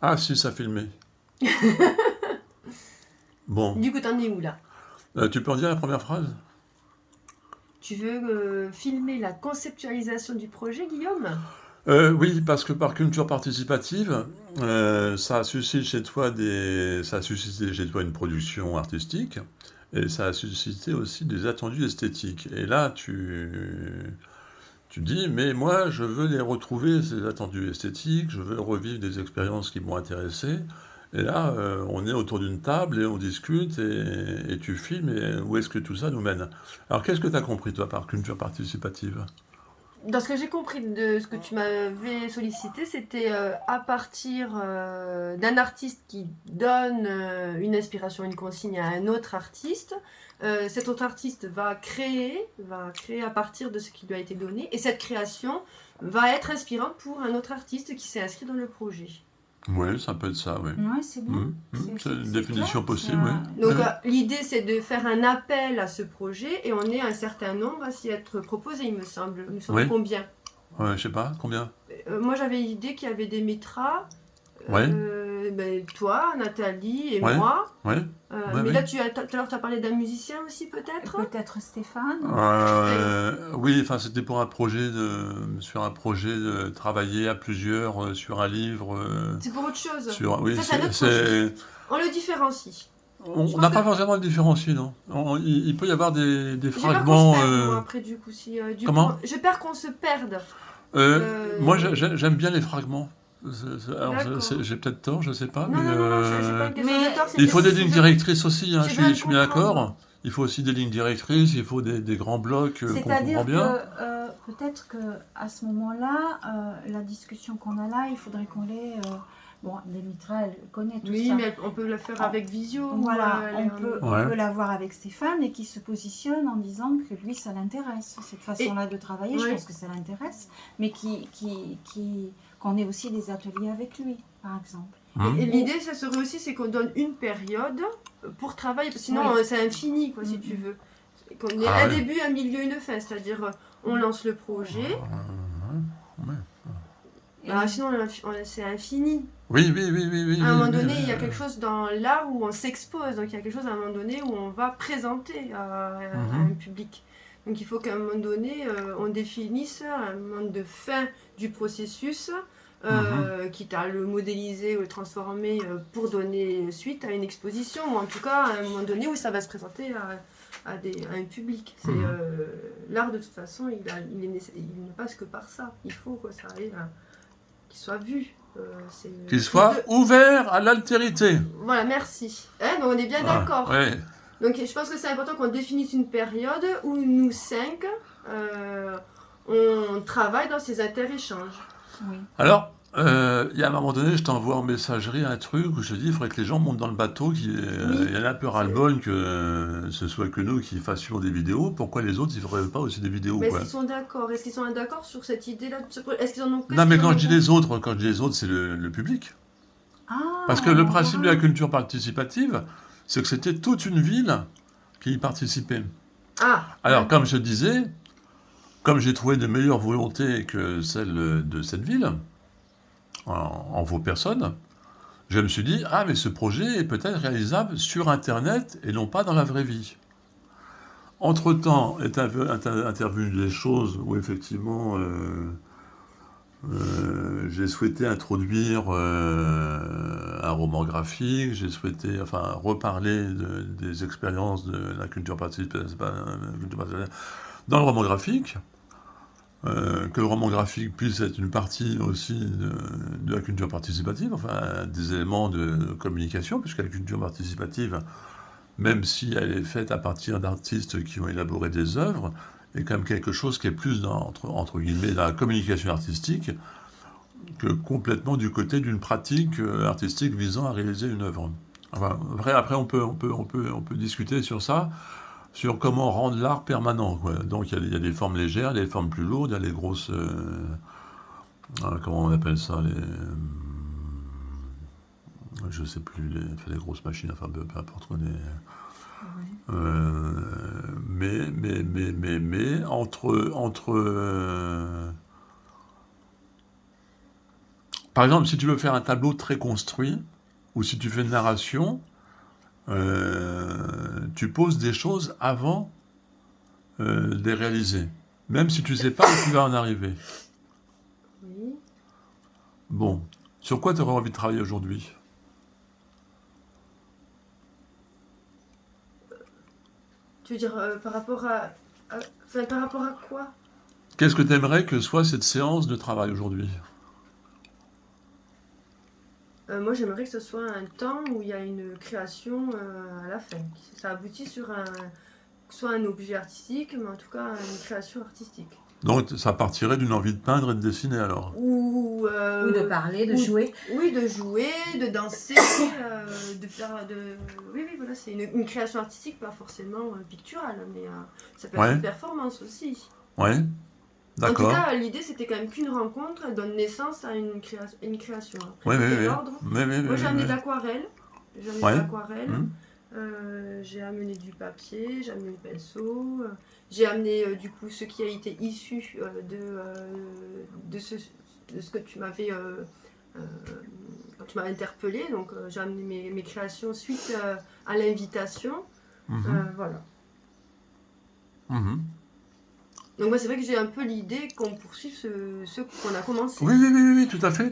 Ah, si, ça filmé. Bon. Du coup, t'en es où là? Tu peux en dire la première phrase? Tu veux filmer la conceptualisation du projet, Guillaume? Oui, parce que par culture participative, ça suscite chez toi ça a suscité chez toi une production artistique et ça a suscité aussi des attendus esthétiques. Et là, tu dis, mais moi, je veux les retrouver, ces attendus esthétiques, je veux revivre des expériences qui m'ont intéressé. Et là, on est autour d'une table et on discute et tu filmes et où est-ce que tout ça nous mène? Alors, qu'est-ce que tu as compris, toi, par culture participative? Dans ce que j'ai compris de ce que tu m'avais sollicité, c'était à partir d'un artiste qui donne une inspiration, une consigne à un autre artiste. Cet autre artiste va créer à partir de ce qui lui a été donné, et cette création va être inspirante pour un autre artiste qui s'est inscrit dans le projet. Oui, ça peut être ça, oui. Ouais, c'est bien. C'est une C'est définition clair, possible, oui. Donc Oui. l'idée c'est de faire un appel à ce projet, et on est un certain nombre à s'y être proposé, il me semble. Nous sommes Oui. combien? Ouais, je sais pas, combien? Moi j'avais l'idée qu'il y avait des métras. Ouais. Toi, Nathalie et Ouais. moi. Ouais. Ouais, Mais oui. là, tout à l'heure, tu as parlé d'un musicien aussi, peut-être? Peut-être Stéphane. Oui, enfin, c'était pour sur un projet de travailler à plusieurs sur un livre. C'est pour autre chose. Oui, Ça, c'est un autre projet. On le différencie. on n'a pas forcément le différencier, non? Il peut y avoir des J'ai peur qu'on fragments. se perde, moi, après, du coup. Comment? J'ai peur qu'on se perde. Moi, j'aime bien les fragments. Alors, D'accord. j'ai peut-être tort, je sais pas, Non, mais non, non, non, c'est pas une question Mais de tort. il faut des lignes directrices aussi, hein, j'ai je besoin de suis bien comprendre. d'accord. Il faut aussi des lignes directrices, il faut des grands blocs qu'on comprend C'est-à-dire bien. que peut-être qu'à ce moment-là, la discussion qu'on a là, il faudrait qu'on l'ait. Bon, Démitra, elle connaît tout Oui, ça. mais on peut le faire avec visio. Voilà, ou, on peut la voir avec Stéphane et qui se positionne en disant que lui, ça l'intéresse. Cette façon-là de travailler, je pense que ça l'intéresse, mais qu'on ait aussi des ateliers avec lui, par exemple. Et l'idée, ça serait aussi, c'est qu'on donne une période pour travailler, parce que sinon, c'est infini, quoi, si tu veux. Qu'on ait un début, un milieu, une fin, c'est-à-dire, on lance le projet. Sinon, c'est infini. Oui. À un moment donné, il y a quelque chose dans l'art où on s'expose, donc il y a quelque chose à un moment donné où on va présenter à un public. Donc il faut qu'à un moment donné, on définisse un moment de fin du processus, quitte à le modéliser ou le transformer pour donner suite à une exposition, ou en tout cas à un moment donné où ça va se présenter à un public. L'art, de toute façon, il ne passe que par ça. Il faut que ça arrive qu'il soit vu. Qu'il soit ouvert à l'altérité. Voilà, merci. Donc on est bien d'accord. Ouais. Donc je pense que c'est important qu'on définisse une période où nous 5, on travaille dans ces inter-échanges. Oui. Alors, il y a un moment donné, je t'envoie en messagerie un truc où je te dis il faudrait que les gens montent dans le bateau, il y en a un peu ras-le-bol que ce soit que nous qui fassions des vidéos. Pourquoi les autres, ils ne feraient pas aussi des vidéos? Mais est-ce qu'ils sont d'accord? Est-ce qu'ils sont d'accord sur cette idée-là? Est-ce qu'ils en ont? Non, mais quand je dis les autres, c'est le public. Parce que le principe de la culture participative, c'est que c'était toute une ville qui y participait. Alors, comme je disais, comme j'ai trouvé de meilleures volontés que celles de cette ville, en vos personnes, je me suis dit, mais ce projet est peut-être réalisable sur Internet et non pas dans la vraie vie. Entre-temps, est intervenues des choses où effectivement j'ai souhaité introduire un roman graphique, j'ai souhaité reparler des expériences de la culture participative dans le roman graphique. Que le roman graphique puisse être une partie aussi de la culture participative, des éléments de communication, puisque la culture participative, même si elle est faite à partir d'artistes qui ont élaboré des œuvres, est quand même quelque chose qui est plus entre guillemets dans la communication artistique que complètement du côté d'une pratique artistique visant à réaliser une œuvre. Après on peut discuter sur ça, sur comment rendre l'art permanent, quoi. Donc il y a des formes légères, des formes plus lourdes, il y a les grosses... comment on appelle ça, je sais plus, les grosses machines, peu importe quoi. Mais Par exemple, si tu veux faire un tableau très construit, ou si tu fais une narration, tu poses des choses avant de les réaliser. Même si tu ne sais pas où tu vas en arriver. Oui. Bon, sur quoi tu aurais envie de travailler aujourd'hui? Tu veux dire par rapport enfin, par rapport à quoi? Qu'est-ce que tu aimerais que soit cette séance de travail aujourd'hui? Moi, j'aimerais que ce soit un temps où il y a une création à la fin. Ça aboutit sur soit un objet artistique, mais en tout cas une création artistique. Donc ça partirait d'une envie de peindre et de dessiner alors? Ou de parler, de ou- jouer. Oui, de jouer, de danser, de faire de. Oui, oui, voilà, c'est une création artistique, pas forcément picturale, mais ça peut être Ouais. une performance aussi. Ouais, En tout d'accord. cas, l'idée c'était quand même qu'une rencontre elle donne naissance à une création. Après, Ouais, quel ouais, est ouais. l'ordre? Ouais, ouais, Moi, ouais, j'ai amené de ouais. l'aquarelle. J'ai amené Ouais. de l'aquarelle. Hmm. J'ai amené du papier, j'ai amené le pinceau, j'ai amené du coup ce qui a été issu de ce que tu m'avais quand tu m'as interpellé. Donc j'ai amené mes créations suite à l'invitation. Mhm. Voilà. Mhm. Donc moi c'est vrai que j'ai un peu l'idée qu'on poursuive ce qu'on a commencé. Oui, oui, oui, oui, oui, tout à fait,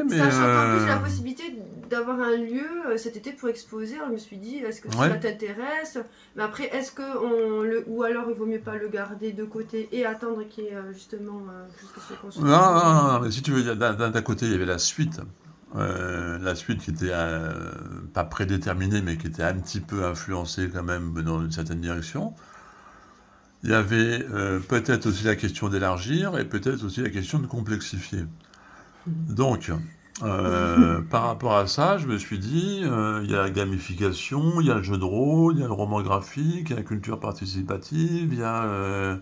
mais... Sachant qu'en plus j'ai la possibilité d'avoir un lieu cet été pour exposer, alors je me suis dit est-ce que Ouais. ça t'intéresse? Mais après est-ce que ou alors il vaut mieux pas le garder de côté et attendre qu'il y ait justement jusqu'à ce qu'on se Non, non, non, non, mais si tu veux, d'un côté, il y avait la suite. La suite qui était pas prédéterminée, mais qui était un petit peu influencée quand même dans une certaine direction. Il y avait peut-être aussi la question d'élargir et peut-être aussi la question de complexifier. Donc, par rapport à ça, je me suis dit, il y a la gamification, il y a le jeu de rôle, il y a le roman graphique, il y a la culture participative, il y a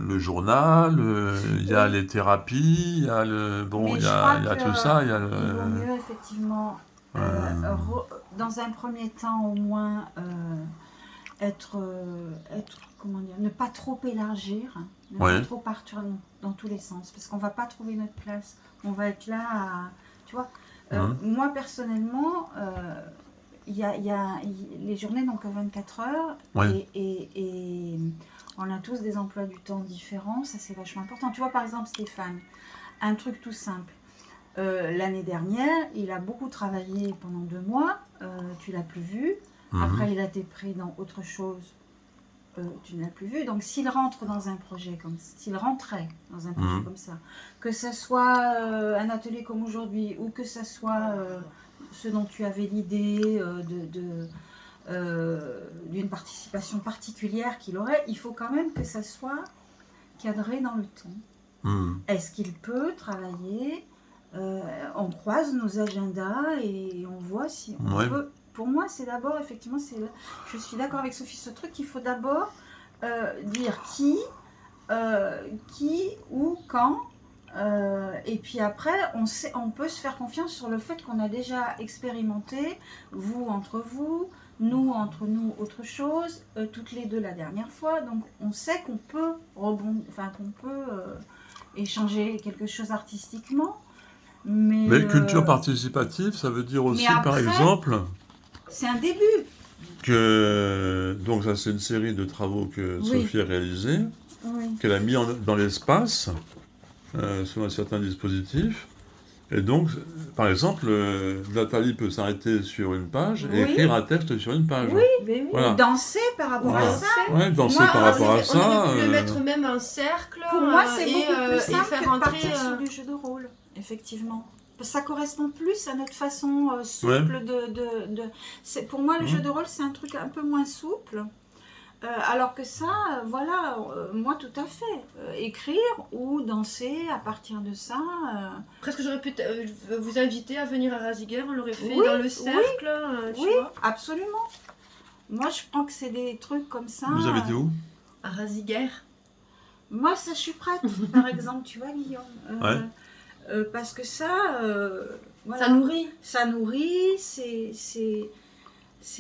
le journal, il y a Oui. les thérapies, il y a le bon, Mais il y je a, crois il y a que tout ça, il y a il vaut le mieux effectivement, euh, dans un premier temps au moins, comment dire, ne pas trop élargir, hein, ne pas ouais, trop partir dans tous les sens, parce qu'on va pas trouver notre place. On va être là, tu vois. mhm, Moi personnellement, les journées n'ont que 24 heures ouais, et on a tous des emplois du temps différents, ça c'est vachement important. Tu vois par exemple Stéphane, un truc tout simple. L'année dernière, il a beaucoup travaillé pendant 2 mois, tu l'as plus vu. mhm, Après, il a été pris dans autre chose, tu ne l'as plus vu. Donc, s'il rentrait dans un projet comme mhm, ça, que ce soit un atelier comme aujourd'hui, ou que ce soit ce dont tu avais l'idée d'une participation particulière qu'il aurait, il faut quand même que ça soit cadré dans le temps. mhm. Est-ce qu'il peut travailler? On croise nos agendas et on voit si on Ouais, peut. Pour moi, c'est d'abord, effectivement, je suis d'accord avec Sophie, ce truc, il faut d'abord dire qui, où, quand. Et puis après, on peut se faire confiance sur le fait qu'on a déjà expérimenté, vous entre vous, nous entre nous autre chose, toutes les deux la dernière fois. Donc on sait qu'on peut échanger quelque chose artistiquement. Mais culture participative, ça veut dire Mais aussi, par après, exemple, c'est un début. que donc ça c'est une série de travaux que Oui. Sophie a réalisés, Oui. qu'elle a mis dans l'espace sur un certain dispositif. Et donc, par exemple, Nathalie peut s'arrêter sur une page et Oui. écrire un texte sur une page. Oui, mais oui. Voilà. Danser par rapport Voilà. à ça. Ouais, danser Moi, par rapport à On ça. aurait pu le mettre même en cercle Pour moi, c'est et, beaucoup plus et simple faire que de entrer. partir sur du jeu de rôle, effectivement. Ça correspond plus à notre façon souple pour moi, le jeu de rôle, c'est un truc un peu moins souple. Alors que ça, voilà, moi tout à fait. Écrire ou danser à partir de ça. Presque j'aurais pu vous inviter à venir à Raziguer, on l'aurait fait Oui, dans le cercle, tu Oui, vois. absolument. Moi, je prends que c'est des trucs comme ça. Vous avez été où? À Raziguer. Moi, ça, je suis prête. Par exemple, tu vois, Guillaume. Ouais. Parce que ça, voilà, Ça nourrit. ça nourrit, c'est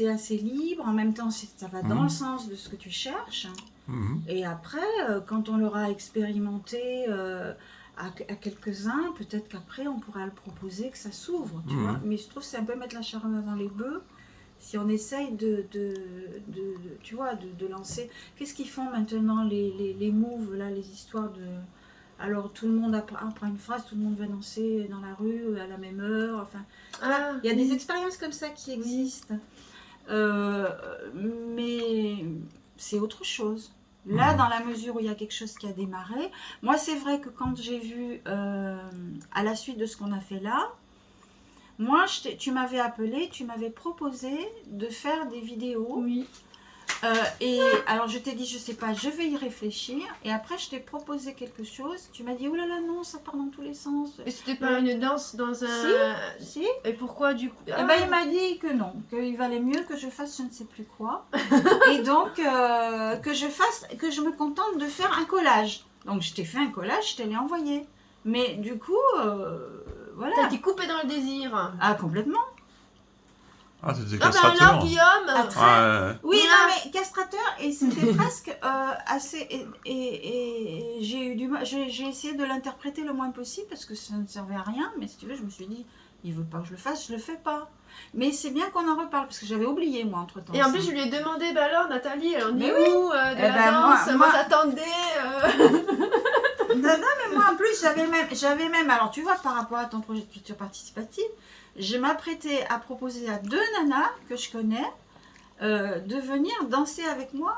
assez libre. En même temps, ça va dans le sens de ce que tu cherches. Mhm. Et après, quand on l'aura expérimenté à quelques-uns, peut-être qu'après on pourra le proposer, que ça s'ouvre, tu vois. Mais je trouve que c'est un peu mettre la charrue avant les bœufs. Si on essaye tu vois, de lancer... Qu'est-ce qu'ils font maintenant, les moves, là, les histoires de... Alors, tout le monde apprend une phrase, tout le monde va danser dans la rue à la même heure. Enfin, il y a des expériences comme ça qui existent. Mais c'est autre chose. Là, dans la mesure où il y a quelque chose qui a démarré, moi, c'est vrai que quand j'ai vu, à la suite de ce qu'on a fait là, moi, tu m'avais appelé, tu m'avais proposé de faire des vidéos. Oui. Et alors, je t'ai dit, je sais pas, je vais y réfléchir. Et après, je t'ai proposé quelque chose. Tu m'as dit, oh là là, non, ça part dans tous les sens. Et c'était pas une danse dans un... Si. Et pourquoi du coup? Eh ben, il m'a dit que non, qu'il valait mieux que je fasse je ne sais plus quoi. Et donc, que je me contente de faire un collage. Donc, je t'ai fait un collage, je te l'ai envoyé. Mais du coup, voilà. T'as été coupé dans le désir. Ah, complètement. Ah, c'était Ah ben castrateur. alors, Guillaume. Oui, Voilà. non, mais castrateur, et c'était presque assez... Et j'ai eu du mal, j'ai essayé de l'interpréter le moins possible, parce que ça ne servait à rien, mais si tu veux, je me suis dit, il veut pas que je le fasse, je le fais pas. Mais c'est bien qu'on en reparle, parce que j'avais oublié, moi, entre-temps. Et en plus, je lui ai demandé, bah alors, Nathalie, elle en est Mais où de la danse? Moi, j'attendais. Non, mais moi, en plus, j'avais même... Alors, tu vois, par rapport à ton projet de culture participative, je m'apprêtais à proposer à 2 nanas que je connais de venir danser avec moi,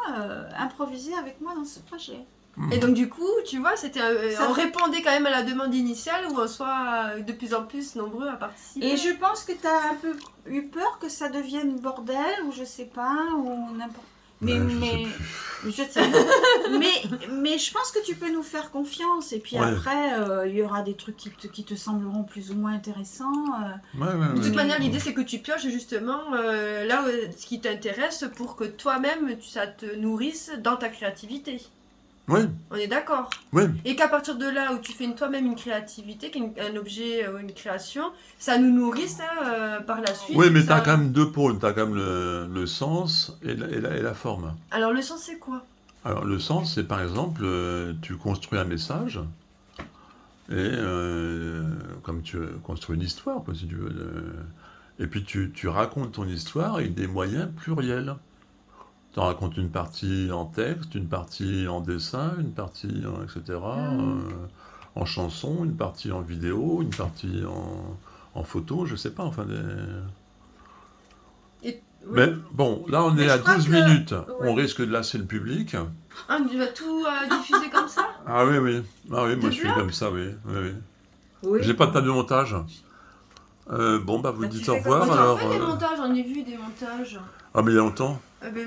improviser avec moi dans ce projet. Et donc, du coup, tu vois, c'était on répondait quand même à la demande initiale où on soit de plus en plus nombreux à participer. Et je pense que tu as un peu eu peur que ça devienne bordel, ou je sais pas, ou n'importe... Mais je sais. mais je pense que tu peux nous faire confiance, et puis après il y aura des trucs qui te sembleront plus ou moins intéressants. De toute manière, l'idée c'est que tu pioches justement là ce qui t'intéresse pour que toi-même ça te nourrisse dans ta créativité. Oui. On est d'accord. Oui. Et qu'à partir de là où tu fais toi-même une créativité, un objet ou une création, ça nous nourrit par la suite. Oui, mais tu as quand même 2 pôles. Tu as quand même le sens et la forme. Alors le sens c'est quoi? Alors le sens, c'est par exemple, tu construis un message, et comme tu construis une histoire, quoi, si tu veux. Et puis tu racontes ton histoire avec des moyens pluriels. Tu en racontes une partie en texte, une partie en dessin, une partie etc. En chanson, une partie en vidéo, une partie en photo, je sais pas, enfin Mais bon, là on est à 12 minutes, on risque de lasser le public. Ah, tu vas tout diffuser comme ça? Ah oui, moi je suis comme ça, oui. J'ai pas de table de montage. Bon, bah vous dites au revoir. Alors, on fait des montages, on a vu des montages. Ah mais il y a longtemps. Ben, moi,